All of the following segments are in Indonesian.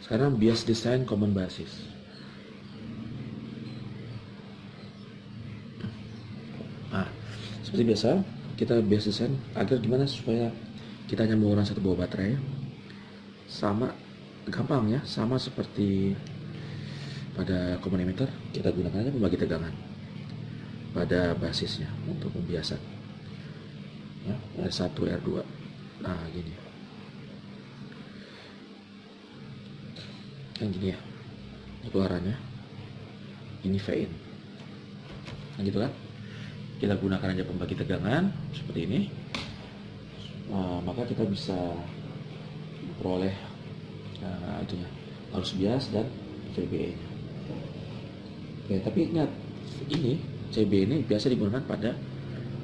Sekarang bias design common basis. Nah, seperti biasa kita bias design agar gimana supaya kita hanya menggunakan satu buah baterai. Sama gampang ya, sama seperti pada common emitter, kita gunakan aja pembagi tegangan pada basisnya untuk pembiasan ya, R1 R2. Nah gini kan, gini ya, ini keluarannya, ini V in. Nah gitu kan, kita gunakan aja pembagi tegangan seperti ini. Nah, maka kita bisa memperoleh itunya, arus bias dan CBE nya. Oke, tapi ingat, ini CBE ini biasa digunakan pada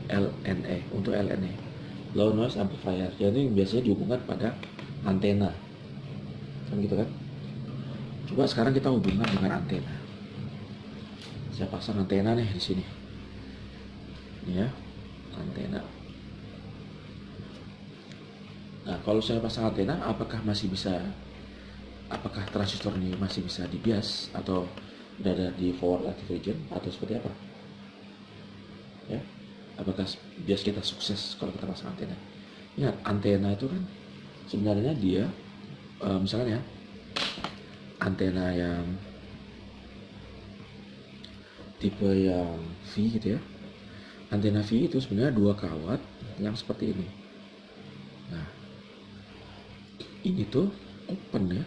LNE, untuk LNE, low noise amplifier. Jadi biasanya dihubungkan pada antena, kan gitu kan. Coba sekarang kita hubungkan dengan antena. Saya pasang antena nih di sini. Ini ya, antena. Nah, kalau saya pasang antena, apakah transistor ini masih bisa dibias atau berada di forward active region atau seperti apa? Ya, apakah bias kita sukses kalau kita pasang antena? Ingat, antena itu kan sebenarnya dia misalnya antena yang tipe yang V gitu ya. Antena V itu sebenarnya 2 kawat yang seperti ini. Nah, ini tuh open ya,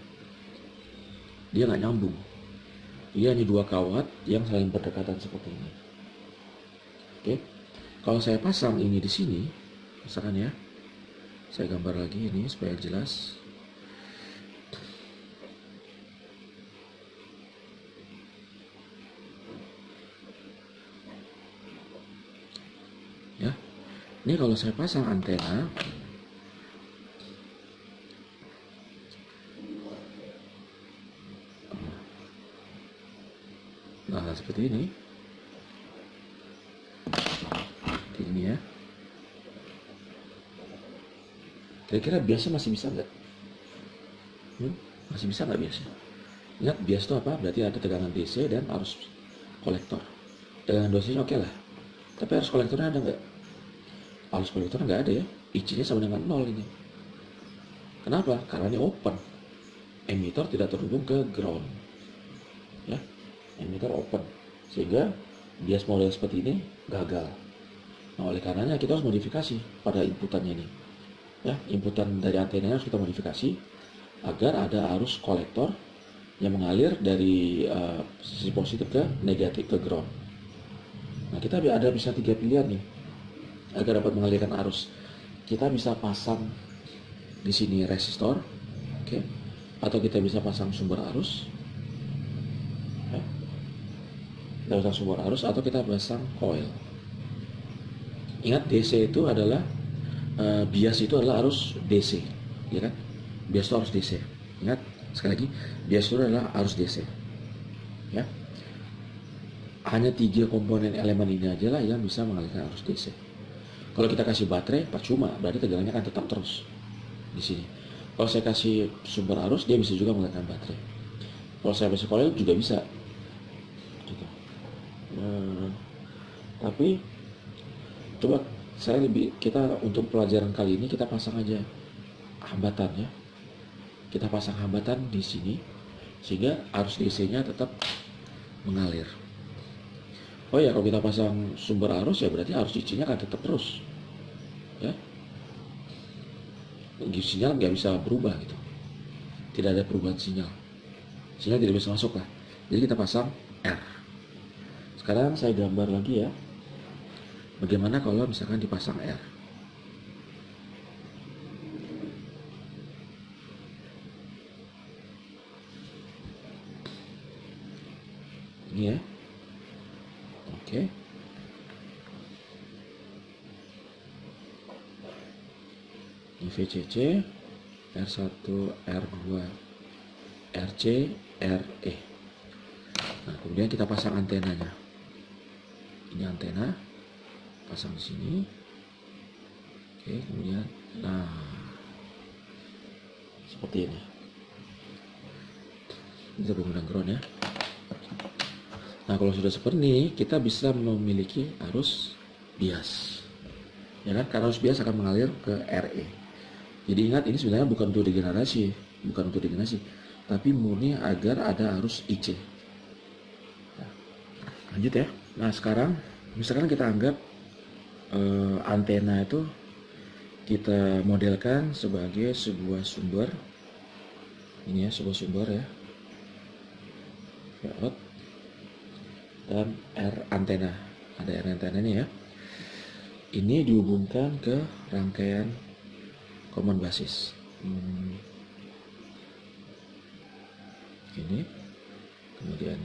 dia nggak nyambung. Dia hanya 2 kawat yang saling berdekatan seperti ini. Oke, kalau saya pasang ini di sini, misalkan ya, saya gambar lagi ini supaya jelas. Ya, ini kalau saya pasang antena, nah seperti ini ya. Kira-kira biasa masih bisa nggak? Masih bisa nggak biasa? Ingat, bias itu apa? Berarti ada tegangan DC dan arus kolektor. Tegangan DC-nya oke lah, tapi arus kolektornya ada nggak? Arus kolektornya nggak ada ya, IC-nya sama dengan 0 ini. Kenapa? Karena ini open, emitter tidak terhubung ke ground ya, emitter open, sehingga bias model seperti ini gagal. Nah, oleh karenanya kita harus modifikasi pada inputannya ini ya, inputan dari antena harus kita modifikasi agar ada arus kolektor yang mengalir dari sisi positif ke negatif ke ground. Nah, kita bisa 3 pilihan nih agar dapat mengalirkan arus. Kita bisa pasang di sini resistor, oke, atau kita bisa pasang sumber arus ya. Kita pasang sumber arus atau kita pasang coil. Ingat, DC itu adalah bias itu adalah arus DC, ya kan? Bias itu arus DC. Ingat sekali lagi, bias itu adalah arus DC, ya. Hanya 3 komponen elemen ini aja lah yang bisa mengalirkan arus DC. Kalau kita kasih baterai, percuma, berarti tegangannya akan tetap terus di sini. Kalau saya kasih sumber arus, dia bisa juga mengalirkan baterai. Kalau saya kasih coil juga bisa, gitu. Tapi coba kita untuk pelajaran kali ini kita pasang aja hambatan ya. Kita pasang hambatan di sini sehingga arus DC-nya tetap mengalir. Oh ya, kalau kita pasang sumber arus ya berarti arus DC-nya akan tetap terus ya. Sinyal nggak bisa berubah gitu. Tidak ada perubahan sinyal. Sinyal tidak bisa masuk lah. Jadi kita pasang R. Sekarang saya gambar lagi ya. Bagaimana kalau misalkan dipasang R? Ini ya. Oke. Ini VCC, R1, R2, RC, RE. Nah, kemudian kita pasang antenanya. Ini antena, pasang di sini. Oke, kemudian, nah, seperti ini. Kita menggunakan ground ya. Nah, kalau sudah seperti ini, kita bisa memiliki arus bias. Ya kan? Karena arus bias akan mengalir ke RE. Jadi ingat, ini sebenarnya bukan untuk degenerasi, tapi murni agar ada arus IC. Nah, lanjut ya. Nah, sekarang misalkan kita anggap antena itu kita modelkan sebagai sebuah sumber. Ini ya, sebuah sumber ya. Out dan R antena. Ada R antena ini ya. Ini dihubungkan ke rangkaian common basis. Ini kemudian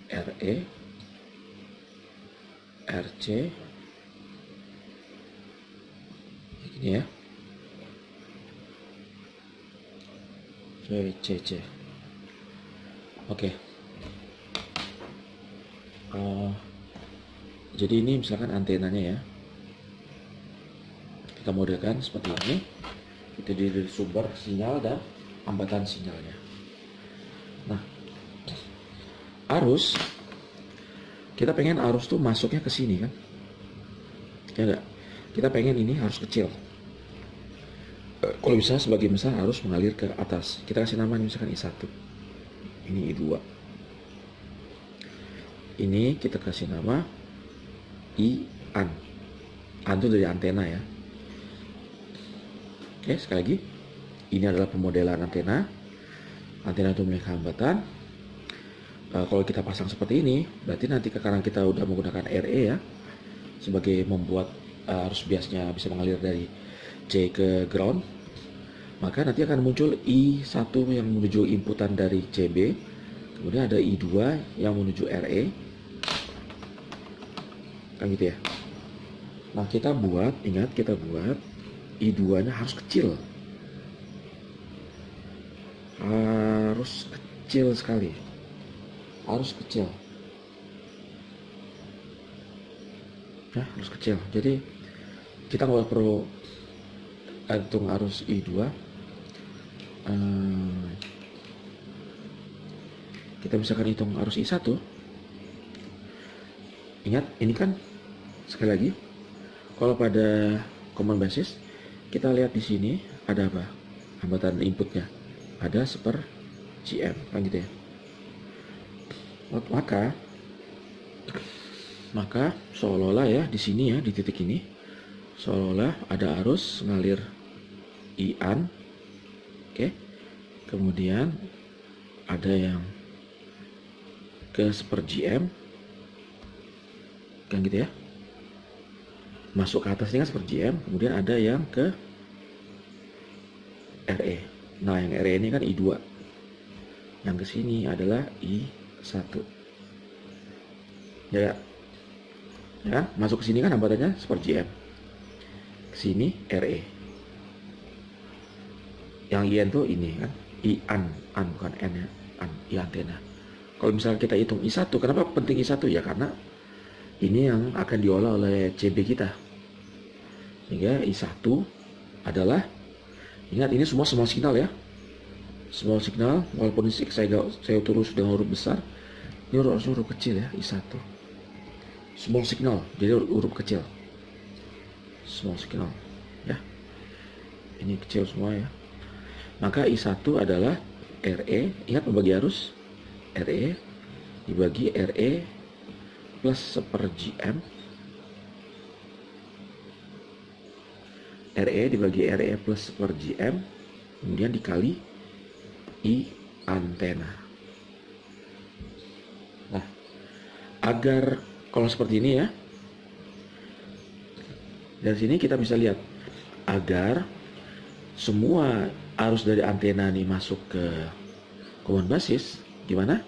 RE, RC, ini ya, CC. Oke. Jadi ini misalkan antenanya ya, kita modelkan seperti ini. Kita dari sumber sinyal dan hambatan sinyalnya. Nah, arus, kita pengen arus tuh masuknya ke sini kan, ya enggak? Kita pengen ini harus kecil. Kalau bisa sebagian besar arus mengalir ke atas. Kita kasih nama misalkan I1, ini I2. Ini kita kasih nama I-an. An itu dari antena ya. Oke, sekali lagi. Ini adalah pemodelan antena. Antena itu memiliki hambatan. Kalau kita pasang seperti ini, berarti nanti karena kita udah menggunakan RE ya, sebagai membuat arus biasnya bisa mengalir dari C ke ground, maka nanti akan muncul I1 yang menuju inputan dari CB, kemudian ada I2 yang menuju RE, kan gitu ya. Nah, ingat kita buat I2 nya harus kecil, sekali, harus kecil ya, harus kecil. Jadi kita nggak perlu hitung arus I2, kita misalkan hitung arus I1. Ingat, ini kan sekali lagi, kalau pada common basis kita lihat di sini ada apa? Hambatan inputnya ada seper GM, kan gitu ya. Maka seolah-olah ya di sini ya, di titik ini seolah-olah ada arus ngalir I-an. Oke. Kemudian ada yang ke seper GM, kan gitu ya. Masuk ke atasnya kan seper GM, kemudian ada yang ke RE. Nah, yang RE ini kan I2. Yang ke sini adalah I1. Ya, kan? Masuk ke sini kan hambatannya seper GM. Ke sini RE. Yang IN tuh ini kan, I-an, bukan N ya, an, I antena. Kalau misalnya kita hitung I1, kenapa penting I1 ya? Karena ini yang akan diolah oleh CB kita. Sehingga I1 adalah, ingat ini semua small signal ya. Small signal, walaupun ini saya tulis dengan huruf besar, ini harus huruf kecil ya, I1. Small signal, jadi huruf kecil. Small signal ya. Ini kecil semua ya. Maka I1 adalah RE, ingat membagi arus, RE dibagi RE plus seper GM, RE dibagi RE plus seper GM, kemudian dikali I antena. Nah, agar kalau seperti ini ya, dari sini kita bisa lihat, agar semua arus dari antena ini masuk ke common basis, gimana?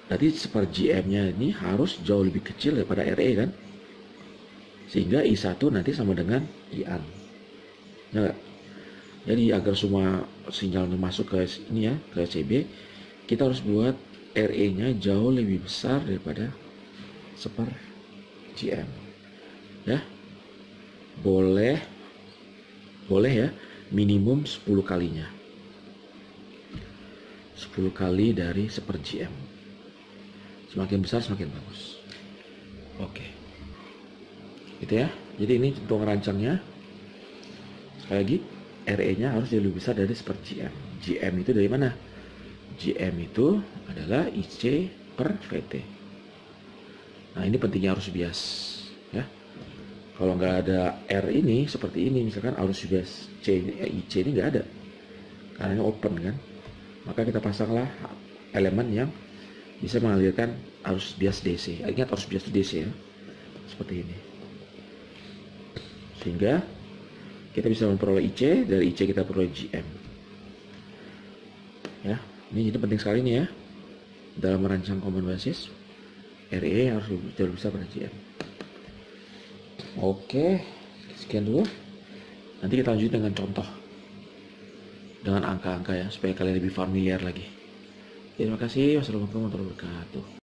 Tadi seper GM-nya ini harus jauh lebih kecil daripada RE kan? Sehingga I1 nanti sama dengan I-an. Nah, jadi agar semua sinyal masuk ke ini ya, ke CB, kita harus buat RE-nya jauh lebih besar daripada seper GM. Ya. Boleh ya, minimum 10 kalinya. 10 kali dari 1/GM. Semakin besar semakin bagus. Oke. Gitu ya. Jadi ini untuk ngerancangnya. Sekali lagi, RE-nya harus jauh lebih besar dari 1/GM. GM itu dari mana? GM itu adalah IC per VT. Nah, ini pentingnya arus bias ya. Kalau nggak ada R ini seperti ini, misalkan arus bias IC ini nggak ada karena ini open kan, maka kita pasanglah elemen yang bisa mengalirkan arus bias DC. Ingat, arus bias itu DC ya, seperti ini, sehingga kita bisa memperoleh IC, dari IC kita peroleh GM ya. Ini jadi penting sekali nih ya dalam merancang komponen basis. RE harus jauh lebih besar pada GM. Oke, sekian dulu. Nanti kita lanjut dengan contoh dengan angka-angka ya, supaya kalian lebih familiar lagi. Terima kasih. Wassalamualaikum warahmatullahi wabarakatuh.